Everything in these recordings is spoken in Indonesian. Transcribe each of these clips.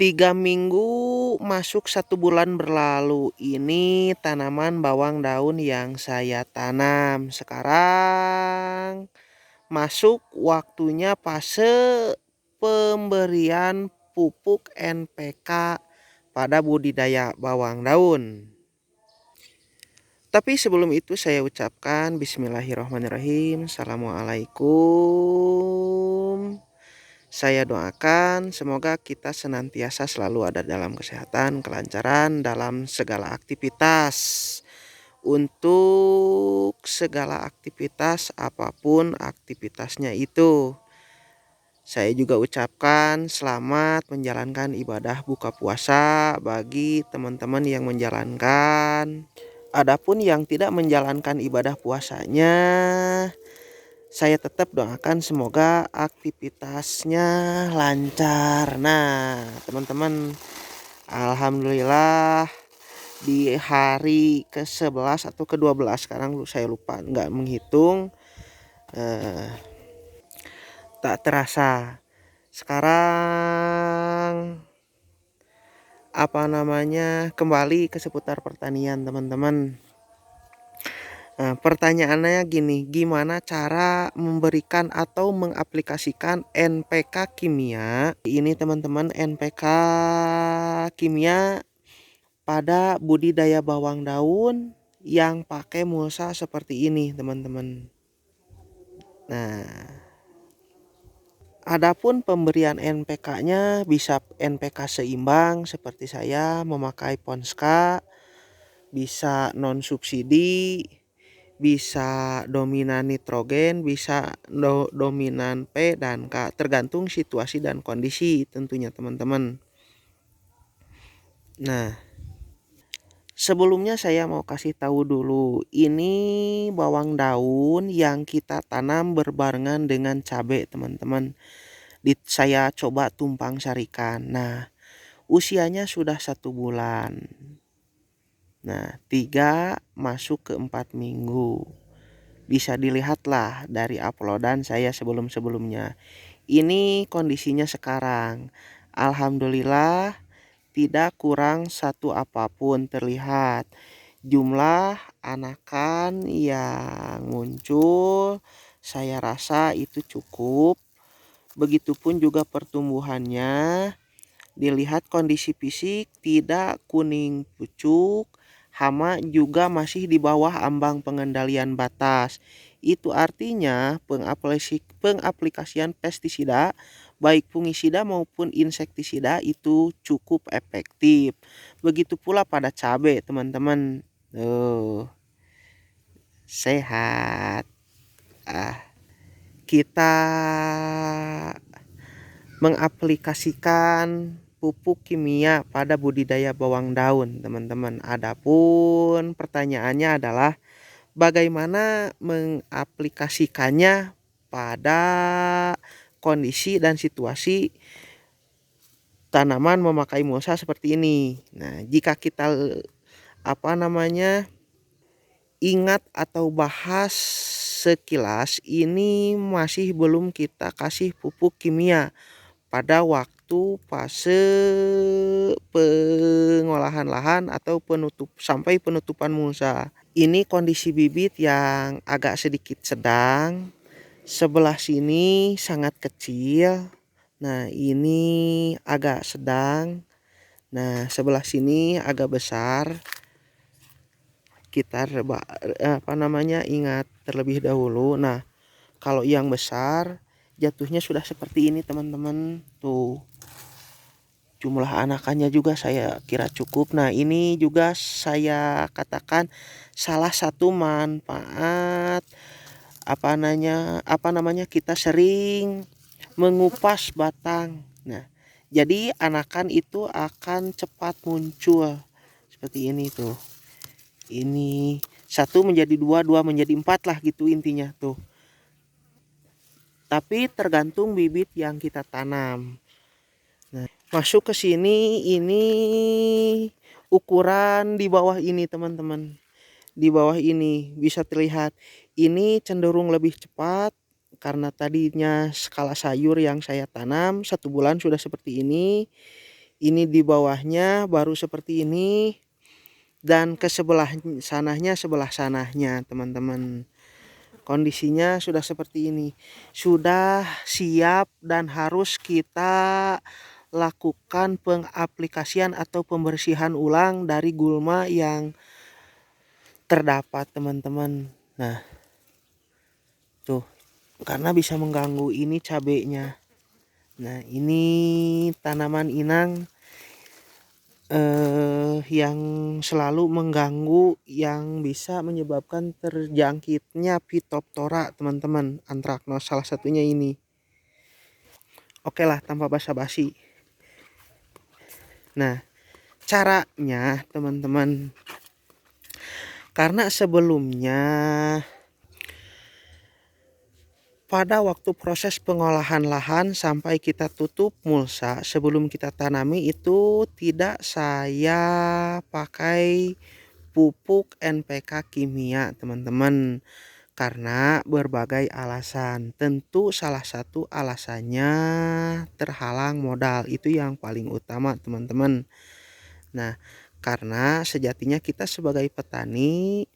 3 minggu masuk 1 bulan berlalu, ini tanaman bawang daun yang saya tanam. Sekarang masuk waktunya fase pemberian pupuk NPK pada budidaya bawang daun. Tapi sebelum itu saya ucapkan bismillahirrahmanirrahim. Assalamualaikum. Saya doakan semoga kita senantiasa selalu ada dalam kesehatan, kelancaran dalam segala aktivitas. Untuk segala aktivitas apapun aktivitasnya itu. Saya juga ucapkan selamat menjalankan ibadah buka puasa bagi teman-teman yang menjalankan. Adapun yang tidak menjalankan ibadah puasanya, saya tetap doakan semoga aktivitasnya lancar. Nah, teman-teman, alhamdulillah di hari ke-11 atau ke-12, sekarang saya lupa, nggak menghitung. Tak terasa sekarang kembali ke seputar pertanian, teman-teman. Nah, pertanyaannya gini, gimana cara memberikan atau mengaplikasikan NPK kimia? Ini teman-teman, NPK kimia pada budidaya bawang daun yang pakai mulsa seperti ini, teman-teman. Nah, adapun pemberian NPK-nya bisa NPK seimbang seperti saya memakai Ponska, bisa non subsidi, bisa dominan nitrogen, bisa dominan P dan K, tergantung situasi dan kondisi tentunya, teman-teman. Nah, sebelumnya saya mau kasih tahu dulu, ini bawang daun yang kita tanam berbarengan dengan cabai, teman-teman. Saya coba tumpang sarikan. Nah, usianya sudah 1 bulan. Nah, 3 masuk ke 4 minggu. Bisa dilihatlah dari uploadan saya sebelum-sebelumnya. Ini kondisinya sekarang. Alhamdulillah tidak kurang satu apapun terlihat. Jumlah anakan yang muncul saya rasa itu cukup. Begitupun juga pertumbuhannya. Dilihat kondisi fisik tidak kuning pucuk, hama juga masih di bawah ambang pengendalian batas. Itu artinya pengaplikasian pestisida baik fungisida maupun insektisida itu cukup efektif. Begitu pula pada cabai, teman-teman. Sehat. Kita mengaplikasikan pupuk kimia pada budidaya bawang daun, teman-teman. Adapun pertanyaannya adalah bagaimana mengaplikasikannya pada kondisi dan situasi tanaman memakai mulsa seperti ini. Nah, jika kita ingat atau bahas sekilas, ini masih belum kita kasih pupuk kimia pada waktu fase pengolahan lahan atau sampai penutupan mulsa. Ini kondisi bibit yang agak sedikit sedang. Sebelah sini sangat kecil. Nah, ini agak sedang. Nah, sebelah sini agak besar. Kita ingat terlebih dahulu. Nah, kalau yang besar jatuhnya sudah seperti ini, teman-teman. Tuh. Jumlah anakannya juga saya kira cukup. Nah, ini juga saya katakan salah satu manfaat kita sering mengupas batang. Nah, jadi anakan itu akan cepat muncul seperti ini tuh. Ini 1 menjadi 2, 2 menjadi 4 lah gitu intinya tuh. Tapi tergantung bibit yang kita tanam. Nah, masuk ke sini, ini ukuran di bawah ini, teman-teman. Di bawah ini bisa terlihat ini cenderung lebih cepat karena tadinya skala sayur yang saya tanam 1 bulan sudah seperti ini. Ini di bawahnya baru seperti ini, dan ke sebelah sananya teman-teman. Kondisinya sudah seperti ini. Sudah siap dan harus kita lakukan pengaplikasian atau pembersihan ulang dari gulma yang terdapat teman-teman. Nah, tuh, karena bisa mengganggu ini cabenya. Nah, ini tanaman inang yang selalu mengganggu, yang bisa menyebabkan terjangkitnya Phytophthora teman-teman, antraknos salah satunya ini. Oke lah, tanpa basa-basi. Nah, caranya teman-teman, karena sebelumnya pada waktu proses pengolahan lahan sampai kita tutup mulsa, sebelum kita tanami itu tidak saya pakai pupuk NPK kimia teman-teman, karena berbagai alasan. Tentu salah satu alasannya terhalang modal, itu yang paling utama teman-teman. Nah, karena sejatinya kita sebagai petani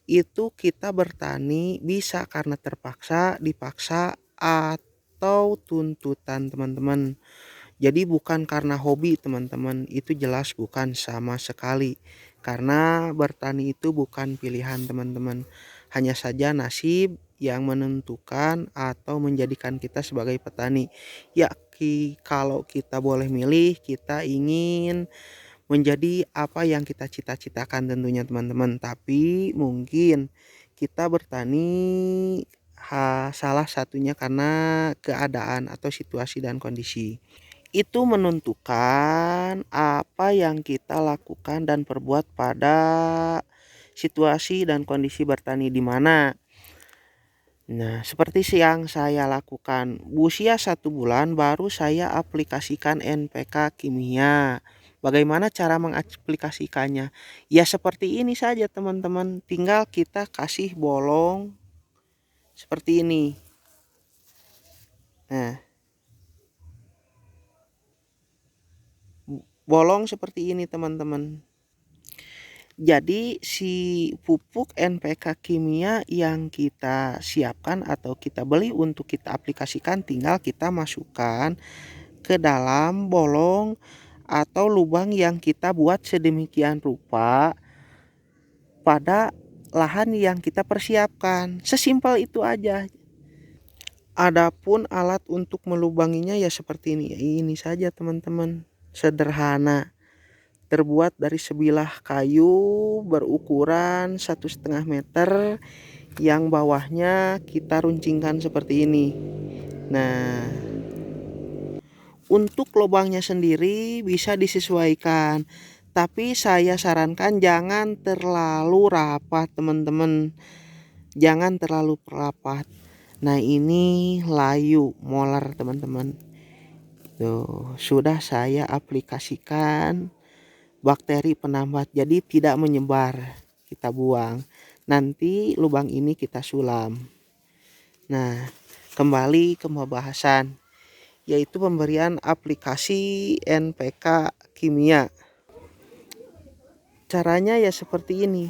itu kita bertani bisa karena terpaksa, dipaksa, atau tuntutan teman-teman. Jadi bukan karena hobi teman-teman, itu jelas bukan sama sekali. Karena bertani itu bukan pilihan teman-teman, hanya saja nasib yang menentukan atau menjadikan kita sebagai petani. Ya, kalau kita boleh milih, kita ingin menjadi apa yang kita cita-citakan tentunya teman-teman. Tapi mungkin kita bertani salah satunya karena keadaan atau situasi dan kondisi. Itu menentukan apa yang kita lakukan dan perbuat pada situasi dan kondisi bertani di mana. Nah, seperti yang saya lakukan, usia 1 bulan baru saya aplikasikan NPK kimia. Bagaimana cara mengaplikasikannya? Ya seperti ini saja teman-teman, tinggal kita kasih bolong seperti ini. Nah, bolong seperti ini teman-teman. Jadi si pupuk NPK kimia yang kita siapkan atau kita beli untuk kita aplikasikan, tinggal kita masukkan ke dalam bolong atau lubang yang kita buat sedemikian rupa pada lahan yang kita persiapkan. Sesimpel itu aja. Adapun alat untuk melubanginya ya seperti ini. Ini saja teman-teman. Sederhana. Terbuat dari sebilah kayu berukuran 1,5 meter, yang bawahnya kita runcingkan seperti ini. Nah, untuk lubangnya sendiri bisa disesuaikan, tapi saya sarankan jangan terlalu rapat teman-teman, jangan terlalu rapat. Nah, ini layu molar teman-teman. Tuh, sudah saya aplikasikan bakteri penambat, jadi tidak menyebar. Kita buang. Nanti lubang ini kita sulam. Nah, kembali ke pembahasan, yaitu pemberian aplikasi NPK kimia. Caranya ya seperti ini.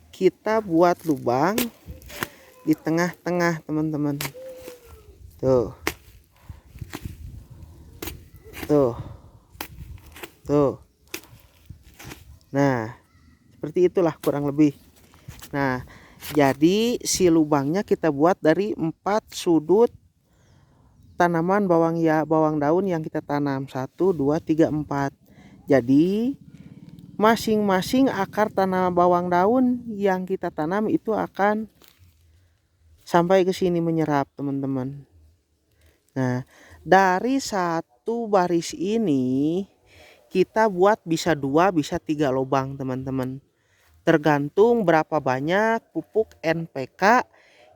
Kita buat lubang di tengah-tengah teman-teman. Tuh. Tuh. Tuh. Nah, seperti itulah kurang lebih. Nah, jadi si lubangnya kita buat dari 4 sudut tanaman bawang daun yang kita tanam. 1, 2, 3, 4. Jadi masing-masing akar tanaman bawang daun yang kita tanam itu akan sampai ke sini menyerap teman-teman. Nah, dari satu baris ini kita buat bisa 2, bisa 3 lubang teman-teman. Tergantung berapa banyak pupuk NPK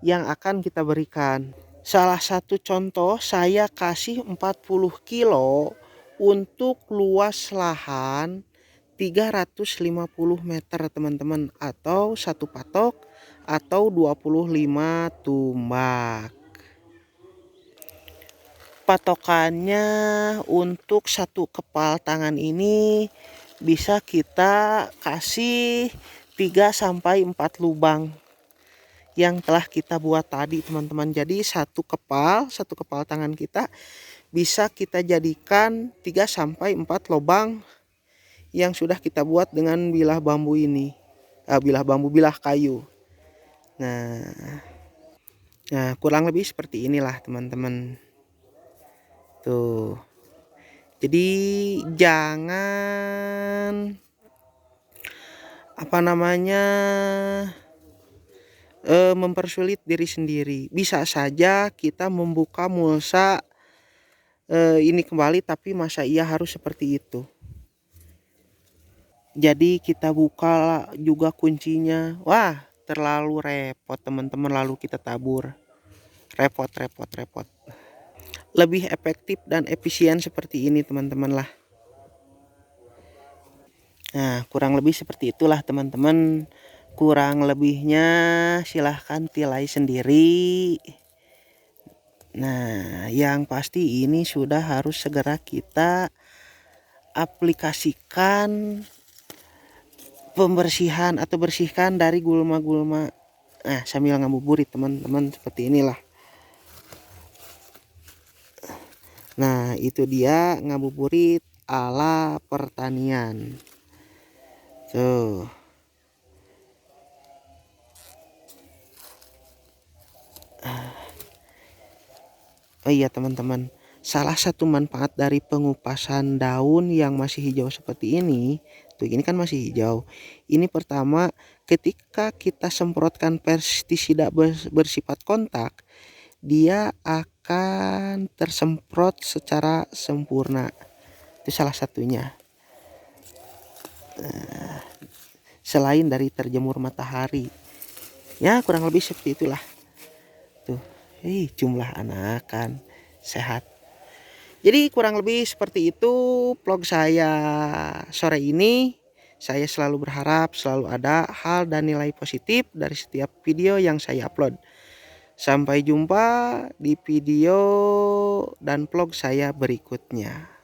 yang akan kita berikan. Salah satu contoh, saya kasih 40 kilo untuk luas lahan 350 meter teman-teman, atau 1 patok atau 25 tumbak. patokannya untuk satu kepal tangan ini bisa kita kasih 3-4 lubang yang telah kita buat tadi, teman-teman. Jadi satu kepal tangan kita bisa kita jadikan 3-4 lubang yang sudah kita buat dengan bilah bambu ini. Bilah kayu. Nah, kurang lebih seperti inilah, teman-teman. Tuh. Jadi jangan mempersulit diri sendiri. Bisa saja kita membuka mulsa ini kembali, tapi masa iya harus seperti itu? Jadi kita buka juga kuncinya, wah terlalu repot, teman-teman, lalu kita tabur. Repot. Lebih efektif dan efisien seperti ini, teman-teman lah. Nah, kurang lebih seperti itulah, teman-teman. Kurang lebihnya silahkan tilai sendiri. Nah, yang pasti ini sudah harus segera kita aplikasikan pembersihan atau bersihkan dari gulma-gulma. Nah, sambil ngabuburit, teman-teman, seperti inilah. Nah, itu dia ngabuburit ala pertanian. Tuh. Oh iya, teman-teman, salah satu manfaat dari pengupasan daun yang masih hijau seperti ini, tuh ini kan masih hijau. Ini pertama, ketika kita semprotkan pestisida bersifat kontak, dia akan tersemprot secara sempurna. Itu salah satunya. Selain dari terjemur matahari, ya kurang lebih seperti itulah. Tuh, jumlah anakan sehat. Jadi kurang lebih seperti itu vlog saya sore ini. Saya selalu berharap selalu ada hal dan nilai positif dari setiap video yang saya upload. Sampai jumpa di video dan vlog saya berikutnya.